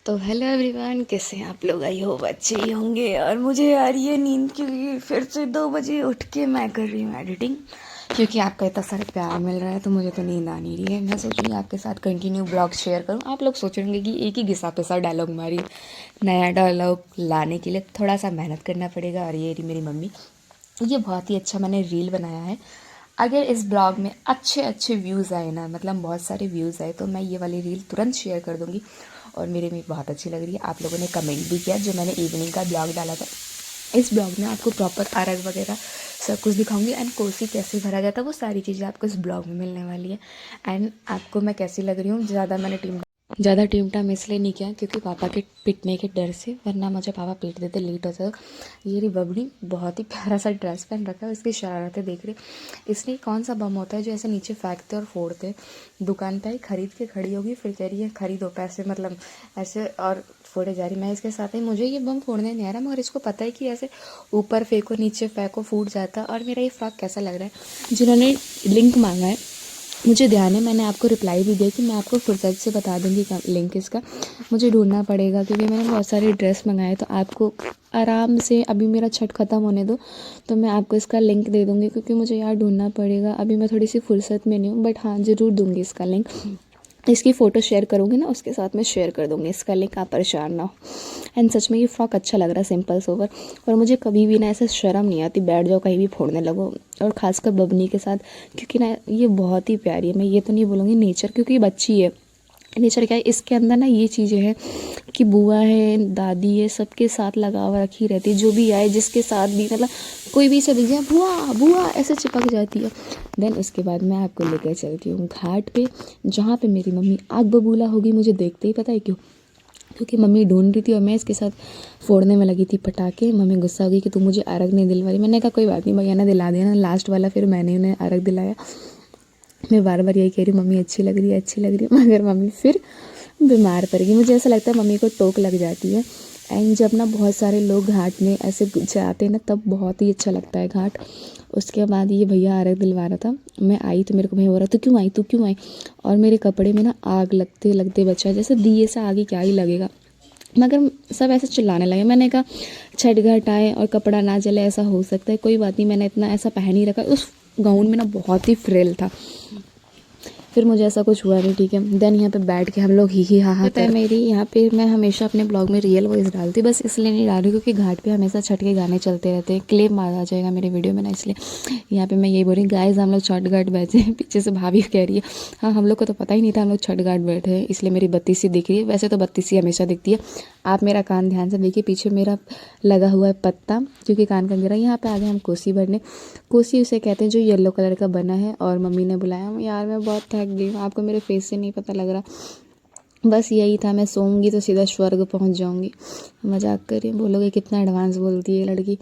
तो hello everyone, कैसे हैं आप लोग? आई होप अच्छे ही होंगे। और मुझे आ रही है नींद, क्योंकि फिर से 2 बजे उठ के मैं कर रही हूँ एडिटिंग, क्योंकि आपका इतना सारा प्यार मिल रहा है तो मुझे तो नींद आ नहीं रही है। मैं सोच रही हूँ आपके साथ कंटिन्यू ब्लॉग शेयर करूँ। आप लोग सोच रहे होंगे कि एक ही घिसा पिसा डायलॉग मारी, नया डायलॉग लाने के लिए थोड़ा सा मेहनत करना पड़ेगा। और ये रही मेरी मम्मी, ये बहुत ही अच्छा मैंने रील बनाया है। अगर इस ब्लॉग में अच्छे अच्छे व्यूज़ आए ना, मतलब बहुत सारे व्यूज़ आए, तो मैं ये वाली रील तुरंत शेयर कर दूँगी। और मेरे में बहुत अच्छी लग रही है। आप लोगों ने कमेंट भी किया जो मैंने इवनिंग का ब्लॉग डाला था। इस ब्लॉग में आपको प्रॉपर आरग वगैरह सब कुछ दिखाऊंगी, एंड कोसी कैसे भरा जाता है वो सारी चीज़ें आपको इस ब्लॉग में मिलने वाली है। एंड आपको मैं कैसी लग रही हूँ, ज़्यादा टीम टाइम इसलिए नहीं किया क्योंकि पापा के पिटने के डर से, वरना मुझे पापा पीट देते लेट हो जाए। ये रही बबड़ी, बहुत ही प्यारा सा ड्रेस पहन रखा है, उसकी शरारतें देख रही। इसलिए कौन सा बम होता है जो ऐसे नीचे फेंकते और फोड़ते। दुकान पे ही खरीद के खड़ी होगी, फिर कह रही है खरीदो, पैसे मतलब ऐसे, और फोड़े जा रही। मैं इसके साथ ही, मुझे ये बम फोड़ने नहीं आ रहा, मगर इसको पता है कि ऐसे ऊपर फेंको नीचे फेंको फूट जाता। और मेरा ये फ्रॉक कैसा लग रहा है, जिन्होंने लिंक मांगा है मुझे ध्यान है, मैंने आपको रिप्लाई भी दिया कि मैं आपको फुर्सत से बता दूंगी लिंक इसका। मुझे ढूंढना पड़ेगा क्योंकि मैंने बहुत सारे ड्रेस मंगाए, तो आपको आराम से अभी मेरा छठ ख़त्म होने दो तो मैं आपको इसका लिंक दे दूंगी, क्योंकि मुझे यार ढूंढना पड़ेगा। अभी मैं थोड़ी सी फुर्सत में नहीं हूँ, बट हाँ ज़रूर दूंगी इसका लिंक। इसकी फ़ोटो शेयर करूँगी ना, उसके साथ मैं शेयर कर दूँगी इसका लिंक, आप परेशान ना हो। एंड सच में ये फ्रॉक अच्छा लग रहा है, सिंपल सोवर। और मुझे कभी भी ना ऐसे शर्म नहीं आती, बैठ जाओ कहीं भी फोड़ने लगो, और ख़ासकर बबनी के साथ, क्योंकि ना ये बहुत ही प्यारी है। मैं ये तो नहीं बोलूँगी नेचर, क्योंकि ये बच्ची है। नेचर क्या है, इसके अंदर ना ये चीज़ें हैं कि बुआ है, दादी है, सबके साथ लगाव रखी रहती है। जो भी आए जिसके साथ भी, मतलब कोई भी इसे दिख जाए बुआ बुआ ऐसे चिपक जाती है। देन उसके बाद मैं आपको लेकर चलती हूँ घाट पे, जहाँ पे मेरी मम्मी आग बबूला होगी मुझे देखते ही। पता है क्यों? क्योंकि मम्मी ढूंढ रही थी और मैं इसके साथ फोड़ने में लगी थी पटाखे। मम्मी गुस्सा हो गई कि तू मुझे अर्घ नहीं दिलवा रही। मैंने कहा कोई बात नहीं, भैया ने दिला दिया ना लास्ट वाला, फिर मैंने उन्हें अर्घ दिलाया। मैं बार बार यही कह रही हूँ मम्मी अच्छी लग रही है, अच्छी लग रही है, मगर मम्मी फिर बीमार पड़ गई। मुझे ऐसा लगता है मम्मी को टोक लग जाती है। एंड जब ना बहुत सारे लोग घाट में ऐसे जाते हैं ना, तब बहुत ही अच्छा लगता है घाट। उसके बाद ये भैया अर्घ दिलवा रहा था, मैं आई तो मेरे को भैया हो रहा तू क्यों आई, तू क्यों आई? और मेरे कपड़े में ना आग लगते लगते बचा, जैसे दिए से आगे क्या ही लगेगा, मगर सब ऐसे चिल्लाने लगे। मैंने कहा छठ घाट आए और कपड़ा ना जले, ऐसा हो सकता है? कोई बात नहीं, मैंने इतना ऐसा पहन ही रखा। उस गाउन में ना बहुत ही फ्रिल था, फिर मुझे ऐसा कुछ हुआ नहीं, ठीक है। देन यहाँ पे बैठ के हम लोग ही हा हा कर मेरी यहाँ पे, मैं हमेशा अपने ब्लॉग में रियल वॉइस डालती, बस इसलिए नहीं डाल रही क्योंकि घाट पे हमेशा छठ के गाने चलते रहते हैं, क्लेम मारा जाएगा मेरे वीडियो में ना, इसलिए यहाँ पे मैं यही बोल रही गाइस हम लोग छठ घाट बैठे हैं। पीछे से भाभी कह रही है हाँ, हम लोग को तो पता ही नहीं था हम लोग छठ घाट बैठे हैं, इसलिए मेरी बत्तीसी दिख रही है। वैसे तो बत्तीसी हमेशा दिखती है। आप मेरा कान ध्यान से देखिए, पीछे मेरा लगा हुआ है पत्ता, क्योंकि कान का गिरा। यहाँ पे आ गए हम कोसी भरने। कोसी उसे कहते हैं जो येलो कलर का बना है। और मम्मी ने बुलाया। यार मैं बहुत थक गई हूँ, आपको मेरे फेस से नहीं पता लग रहा। बस यही था, मैं सोऊंगी तो सीधा स्वर्ग पहुंच जाऊंगी। मजाक करिए, बोलोगे कितना एडवांस बोलती है लड़की।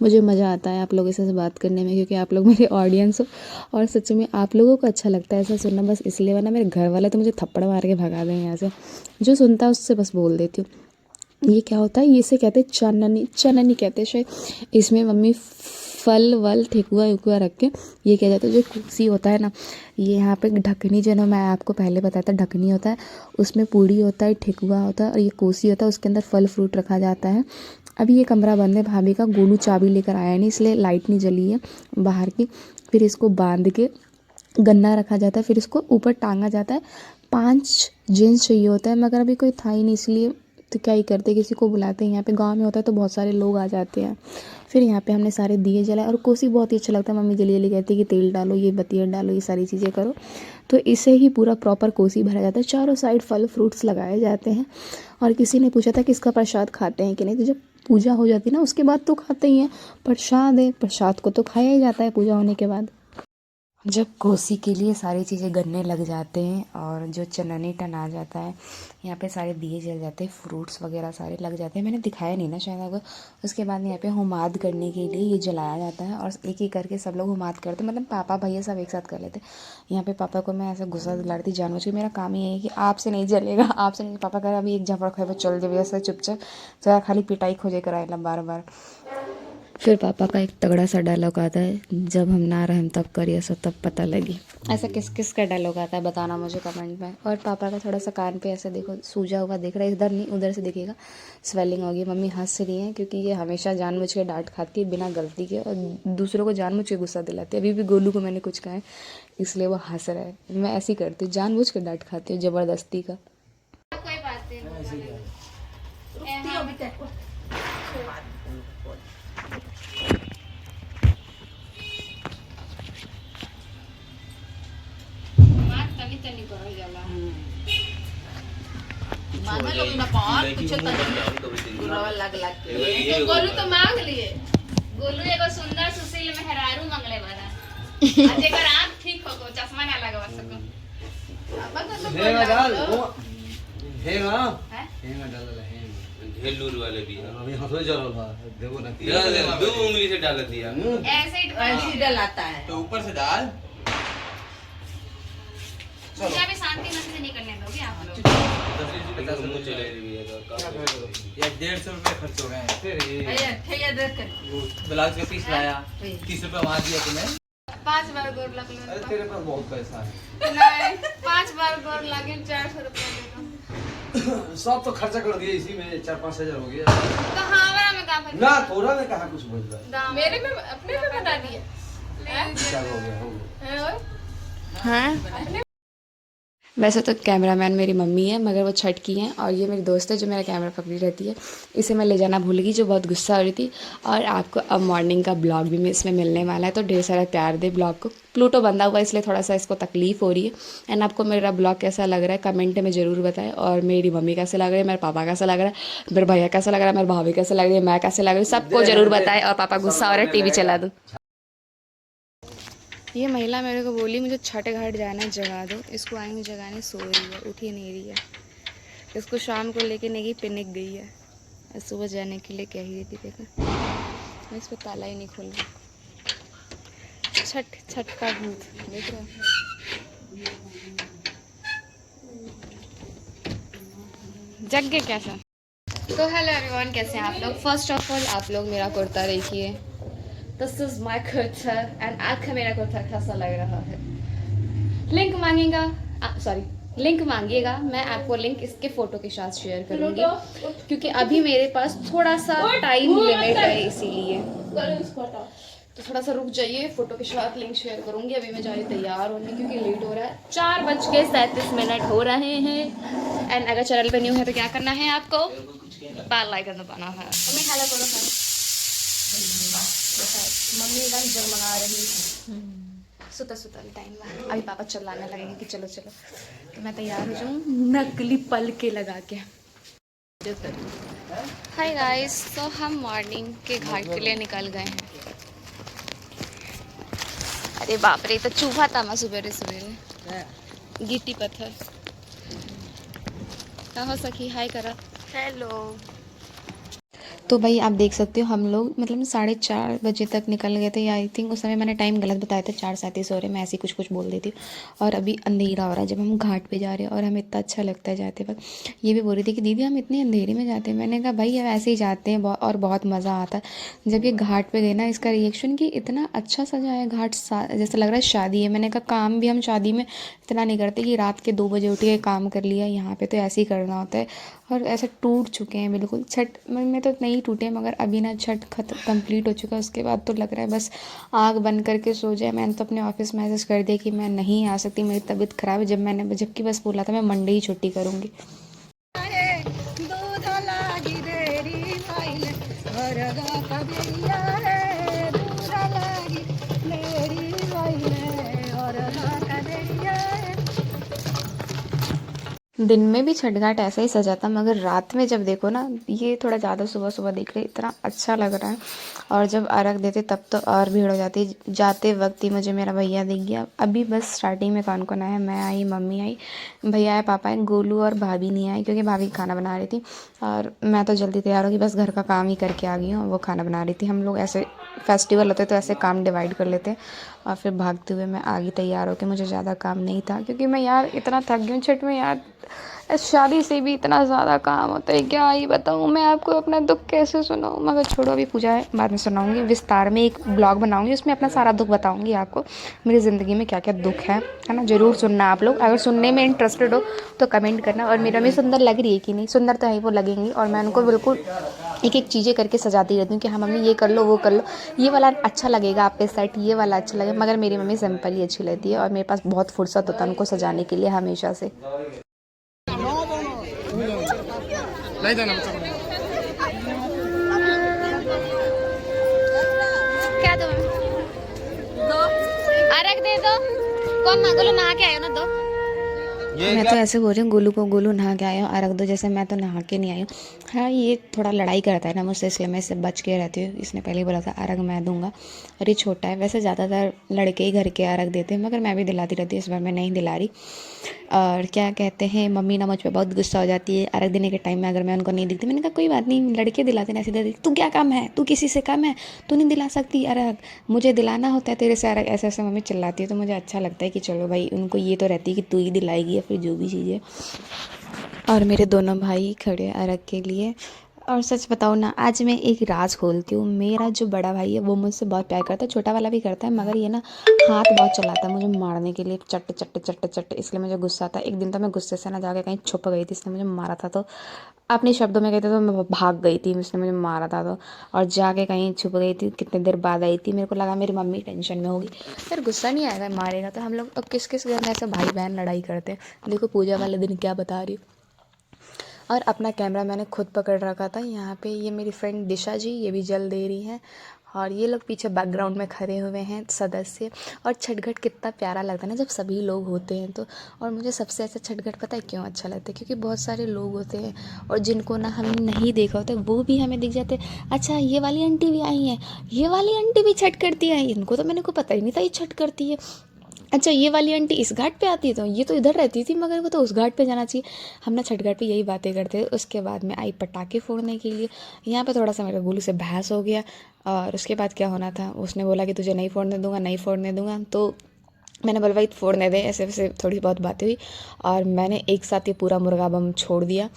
मुझे मज़ा आता है आप लोगों से बात करने में, क्योंकि आप लोग मेरे ऑडियंस हो और सच में आप लोगों को अच्छा लगता है ऐसा सुनना, बस इसलिए। वरना मेरे घर वाले तो मुझे थप्पड़ मार के भगा दें यहाँ से। जो सुनता है उससे बस बोल देती हूँ। ये क्या होता है, ये इसे कहते हैं चननी, चननी कहते हैं शायद। इसमें मम्मी फल वल ठेकुआ उकुआ रख के, ये कह जाता है जो कुर्सी होता है ना, ये यहाँ पे ढकनी, जो मैं आपको पहले बताया था ढकनी होता है, उसमें पूड़ी होता है, ठेकुआ होता है, और ये कोसी होता है, उसके अंदर फल फ्रूट रखा जाता है। अभी ये कमरा बंद है भाभी का, गोलू चाबी लेकर आया नहीं, इसलिए लाइट नहीं जली है बाहर की। फिर इसको बांध के गन्ना रखा जाता है, फिर इसको ऊपर टांगा जाता है। 5 जेंट्स चाहिए होता है, मगर अभी कोई था ही नहीं, इसलिए तो क्या ही करते, किसी को बुलाते हैं। यहाँ पे गांव में होता है तो बहुत सारे लोग आ जाते हैं। फिर यहाँ पे हमने सारे दिए जलाए, और कोसी बहुत ही अच्छा लगता है। मम्मी जल्दी जल्दी कहती है कि तेल डालो, ये बतिया डालो, ये सारी चीज़ें करो। तो इसे ही पूरा प्रॉपर कोसी भरा जाता है। चारों साइड फल फ्रूट्स लगाए जाते हैं। और किसी ने पूछा था कि इसका प्रसाद खाते हैं कि नहीं, तो जब पूजा हो जाती है ना उसके बाद तो खाते ही हैं। प्रसाद है, प्रसाद को तो खाया ही जाता है पूजा होने के बाद। जब कोसी के लिए सारी चीज़ें गन्ने लग जाते हैं और जो चननी टन आ जाता है, यहाँ पे सारे दिए जल जाते हैं, फ्रूट्स वगैरह सारे लग जाते हैं। मैंने दिखाया नहीं ना शायद आपको। उसके बाद यहाँ पे हुमाद करने के लिए ये जलाया जाता है, और एक एक करके सब लोग हुमाद करते हैं, मतलब पापा भैया सब एक साथ कर लेते हैं। यहाँ पे पापा को मैं ऐसे गुस्सा दिला रही थी जानबूझ के, मेरा काम ये है कि आपसे नहीं जलेगा, आपसे नहीं। पापा कह रहे अभी एक झापड़ खाए चल दे, वैसे चुपचाप जरा खाली पिटाई खोजे कराए बार बार। फिर पापा का एक तगड़ा सा डायलॉग आता है, जब हम ना रहें तब करिए सो तब पता लगी। ऐसा किस किस का डायलॉग आता है बताना मुझे कमेंट में। और पापा का थोड़ा सा कान पे ऐसा देखो सूजा हुआ दिख रहा है, इधर नहीं उधर से दिखेगा, स्वेलिंग होगी। मम्मी हंस रही हैं क्योंकि ये हमेशा जानबूझ के डांट खाती है बिना गलती के, और दूसरों को जानबूझ के गुस्सा दिलाती है। अभी भी गोलू को मैंने कुछ कहा है इसलिए वो हंस रहा है। मैं ऐसी करती हूँ, जानबूझ के डांट खाती हूँ ज़बरदस्ती का। कोई बात नहीं, गोलू तो मांग लिए, गोलू एगो सुंदर सुशील मेहरारू मंगले वाला जेकर आंख ठीक हो चश्मा ना लगवा सको। हेंगा डाल हेंगा हेंगा डाल ढेर लूर वाले भी है अभी हाथ में जरूर है देखो ना दो उंगली से डाल दिया ऐसे डलाता है तो ऊपर से डाल। मुझे अभी शांति से नहीं करने दोगे आप लोग। ये 150 रुपए खर्च हो गए। ब्लाउज का पीस लाया 30 रुपए वहाँ दिया तुम्हें। 5 बार गोर लग लो। अरे तेरे पास बहुत पैसा है। नहीं 5 बार गोर लगे 400 रुपए देगा। सब तो खर्चा कर दिया इसी में 4-5 हजार हो गया। तो हमारा में कहाँ ना थोड़ा में कहा कुछ बोल रहा है मेरे में अपने में बता दिया। क्या हो गया हाँ। वैसे तो कैमरामैन मेरी मम्मी है मगर वो छठ की हैं, और ये मेरी दोस्त है जो मेरा कैमरा पकड़ी रहती है। इसे मैं ले जाना भूल गई जो बहुत गुस्सा हो रही थी। और आपको अब मॉर्निंग का ब्लॉग भी इसमें मिलने वाला है, तो ढेर सारा प्यार दे ब्लॉग को। प्लूटो बंधा हुआ इसलिए थोड़ा सा इसको तकलीफ हो रही है। एंड आपको मेरा ब्लॉग कैसा लग रहा है कमेंट में ज़रूर बताएं। और मेरी मम्मी कैसे लग रही है, मेरे पापा कैसा लग रहा है, मेरे भैया कैसा लग रहा है, मेरे भाभी कैसे लग रही है, मैं कैसे लग रही हूँ, सबको ज़रूर बताएं। और पापा गुस्सा हो रहा है टीवी चला दूँ। ये महिला मेरे को बोली मुझे छठ घाट जाना है जगा दो। इसको आएंगे जगाने, सो रही है, उठी नहीं रही है। इसको शाम को लेके नहीं गई, पिनिक गई है। सुबह जाने के लिए कह ही रही थी, देखो मैं इस पर ताला ही नहीं खोल रहा। छठ का भूत देख रहे हो। जग गए कैसा। तो हेलो एवरीवन, कैसे हैं आप लोग। फर्स्ट ऑफ ऑल आप लोग मेरा कुर्ता देखिए, this is my kurta and आँखें मेरा कुर्ता कैसा लग रहा है। लिंक मांगेगा लिंक मांगिएगा, मैं आपको लिंक इसके फ़ोटो के साथ शेयर करूँगी क्योंकि अभी मेरे पास थोड़ा सा टाइम लिमिट है, इसीलिए तो थोड़ा सा रुक जाइए। फ़ोटो के साथ लिंक शेयर करूँगी। अभी मैं जा रही तैयार होने क्योंकि लेट हो रहा है। 4:37 हो रहे हैं। एंड अगर चैनल पे न्यू है तो क्या करना है आपको, बेल आइकन दबाना है। मम्मी हेलो करो सर। मम्मी एकदम जगमगा रही सुता टाइम में। अभी पापा चिल्लाने लगेंगे कि चलो चलो, तो मैं तैयार हो जाऊँ नकली पल के लगा के। हाय गाइस, तो हम मॉर्निंग के घाट के लिए निकल गए हैं। अरे बाप रे, तो चूहा था मैं सवेरे सवेरे गिट्टी पत्थर कहो सखी हाय करा। हेलो। तो भाई आप देख सकते हो हम लोग मतलब 4:30 बजे तक निकल गए थे, या आई थिंक उस समय मैंने टाइम गलत बताया था, 4:37 हो रहे, मैं ऐसे कुछ बोल देती हूँ। और अभी अंधेरा हो रहा है जब हम घाट पे जा रहे हैं, और हमें इतना अच्छा लगता है जाते वक्त। ये भी बोल रही थी कि दीदी हम इतने अंधेरे में जाते हैं। मैंने कहा भाई हम ऐसे ही जाते हैं और बहुत मज़ा आता है। जब ये घाट पे गए ना, इसका रिएक्शन कि इतना अच्छा सजा है घाट, जैसा लग रहा है शादी है। मैंने कहा काम भी हम शादी में इतना नहीं करते कि रात के 2 बजे उठ के काम कर लिया, यहाँ पे तो ऐसे ही करना होता है। और ऐसे टूट चुके हैं बिल्कुल। छठ में तो नहीं टूटे मगर अभी ना छठ कंप्लीट हो चुका है, उसके बाद तो लग रहा है बस आँख बंद करके सो जाए। मैंने तो अपने ऑफिस मैसेज कर दिया कि मैं नहीं आ सकती, मेरी तबीयत ख़राब है, जबकि बस बोला था मैं मंडे ही छुट्टी करूँगी। दिन में भी छठ घाट ऐसा ही सजा था मगर रात में जब देखो ना, ये थोड़ा ज़्यादा सुबह सुबह देख रहे, इतना अच्छा लग रहा है। और जब अर्घ देते तब तो और भीड़ हो जाती। जाते वक्त ही मुझे मेरा भैया दिख गया। अभी बस स्टार्टिंग में कौन कौन आया, मैं आई, मम्मी आई, भैया आए, पापा आए, गोलू और भाभी नहीं आए क्योंकि भाभी खाना बना रही थी। और मैं तो जल्दी तैयार होगी, बस घर का काम ही करके आ गई हूँ, वो खाना बना रही थी। हम लोग ऐसे फेस्टिवल होते तो ऐसे काम डिवाइड कर लेते। और फिर भागते हुए मैं आ गई तैयार होकर। मुझे ज़्यादा काम नहीं था क्योंकि मैं यार इतना थक गई हूँ छठ में यार। शादी से भी इतना ज़्यादा काम होता है, क्या ही बताऊँ मैं आपको, अपना दुख कैसे सुनाऊँ। मगर छोड़ो, अभी पूजा है, बाद में सुनाऊँगी, विस्तार में एक ब्लॉग बनाऊँगी, उसमें अपना सारा दुख बताऊँगी आपको, मेरी ज़िंदगी में क्या क्या दुख है ना। ज़रूर सुनना आप लोग, अगर सुनने में इंटरेस्टेड हो तो कमेंट करना। और मेरा भी सुंदर लग रही है कि नहीं, सुंदर तो है, वो लगेंगी। और मैं उनको बिल्कुल एक एक चीज़ें करके सजाती रहती हूँ कि हाँ मम्मी ये कर लो, वो कर लो, ये वाला अच्छा लगेगा आप पे सेट, ये वाला अच्छा लगेगा। मगर मेरी मम्मी सिंपल ही अच्छी लगती है और मेरे पास बहुत फुर्सत होता है उनको सजाने के लिए हमेशा से। नहीं जाना क्या दो दो अर्घ दे दो। कौन ना गोलू नहा के आयो ना दो। मैं तो ऐसे बोल रही हूँ गोलू को, गोलू नहा के आया हूँ अर्घ दो, जैसे मैं तो नहा के नहीं आई हूँ। हाँ ये थोड़ा लड़ाई करता है ना मुझसे, इसलिए मैं इससे बच के रहती हूँ। इसने पहले ही बोला था अर्घ मैं दूंगा, और ये छोटा है। वैसे ज़्यादातर लड़के ही घर के अर्घ देते हैं, मगर मैं भी दिलाती रहती हूँ, इस बार मैं नहीं दिला रही। और क्या कहते हैं, मम्मी ना मुझ पर बहुत गुस्सा हो जाती है अर्घ देने के टाइम में, अगर मैं उनको नहीं दिखती। मैंने कहा कोई बात नहीं, लड़के दिलाते ना, ऐसे दे, तू क्या काम है, तू किसी से कम है, तू नहीं दिला सकती अर्घ, मुझे दिलाना होता है तेरे से अर्घ। ऐसे ऐसे मम्मी चिल्लाती है, तो मुझे अच्छा लगता है कि चलो भाई, उनको ये तो रहती है कि तू ही दिलाएगी या फिर जो भी चीज़ है। और मेरे दोनों भाई खड़े हैं अर्घ के लिए। और सच बताऊँ ना, आज मैं एक राज खोलती हूँ। मेरा जो बड़ा भाई है वो मुझसे बहुत प्यार करता है, छोटा वाला भी करता है, मगर ये ना हाथ बहुत चलाता है मुझे मारने के लिए, चट चट चट चट, इसलिए मुझे गुस्सा आता है। एक दिन तो मैं गुस्से से ना जाके कहीं छुप गई थी, इसने मुझे मारा था। तो अपने शब्दों में कहते तो मैं भाग गई थी, इसने मुझे मारा था तो, और जाके कहीं छुप गई थी। कितने देर बाद आई थी, मेरे को लगा मेरी मम्मी टेंशन में होगी। फिर गुस्सा नहीं आएगा, मारेगा तो। हम लोग अब किस किस घर में ऐसे भाई बहन लड़ाई करते हैं। देखो पूजा वाले दिन क्या बता रही हूँ। और अपना कैमरा मैंने खुद पकड़ रखा था। यहाँ पे ये मेरी फ्रेंड दिशा जी, ये भी जल दे रही हैं। और ये लोग पीछे बैकग्राउंड में खड़े हुए हैं सदस्य। और छठघट कितना प्यारा लगता है ना जब सभी लोग होते हैं तो। और मुझे सबसे अच्छा छठघट पता है क्यों अच्छा लगता है, क्योंकि बहुत सारे लोग होते हैं और जिनको ना हमने नहीं देखा होता वो भी हमें दिख जाते हैं। अच्छा ये वाली आंटी भी आई हैं, ये वाली आंटी भी छठ करती है, इनको तो मैंने को पता ही नहीं था ये छठ करती है। अच्छा ये वाली आंटी इस घाट पे आती है, तो ये तो इधर रहती थी, मगर वो तो उस घाट पे जाना चाहिए। हम ना छठ घाट पे यही बातें करते थे। उसके बाद में आई पटाखे फोड़ने के लिए। यहाँ पे थोड़ा सा मेरे गोलू से बहस हो गया। और उसके बाद क्या होना था, उसने बोला कि तुझे नहीं फोड़ने दूंगा, नहीं फोड़ने दूंगा। तो मैंने बोला भाई फोड़ने दे, ऐसे वैसे थोड़ी बहुत बातें हुई। और मैंने एक साथ ये पूरा मुर्गा बम छोड़ दिया।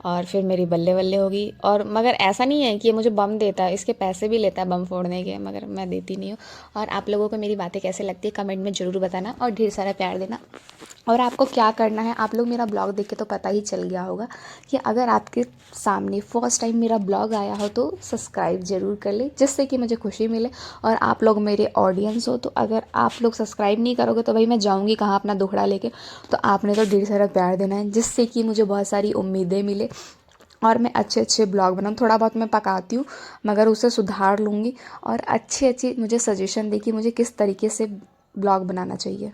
और फिर मेरी बल्ले बल्ले होगी। और मगर ऐसा नहीं है कि ये मुझे बम देता है, इसके पैसे भी लेता है बम फोड़ने के, मगर मैं देती नहीं हूँ। और आप लोगों को मेरी बातें कैसे लगती है कमेंट में ज़रूर बताना, और ढेर सारा प्यार देना। और आपको क्या करना है, आप लोग मेरा ब्लॉग देख के तो पता ही चल गया होगा कि अगर आपके सामने फर्स्ट टाइम मेरा ब्लॉग आया हो तो सब्सक्राइब ज़रूर कर ले, जिससे कि मुझे खुशी मिले। और आप लोग मेरे ऑडियंस हो, तो अगर आप लोग सब्सक्राइब नहीं करोगे तो भाई मैं जाऊँगी कहाँ अपना दुखड़ा लेके। तो आपने तो ढेर सारा प्यार देना है, जिससे कि मुझे बहुत सारी उम्मीदें मिले और मैं अच्छे अच्छे ब्लॉग बनाऊँ। थोड़ा बहुत मैं पकाती हूँ, मगर उसे सुधार लूँगी। और अच्छी अच्छी मुझे सजेशन दे कि मुझे किस तरीके से ब्लॉग बनाना चाहिए।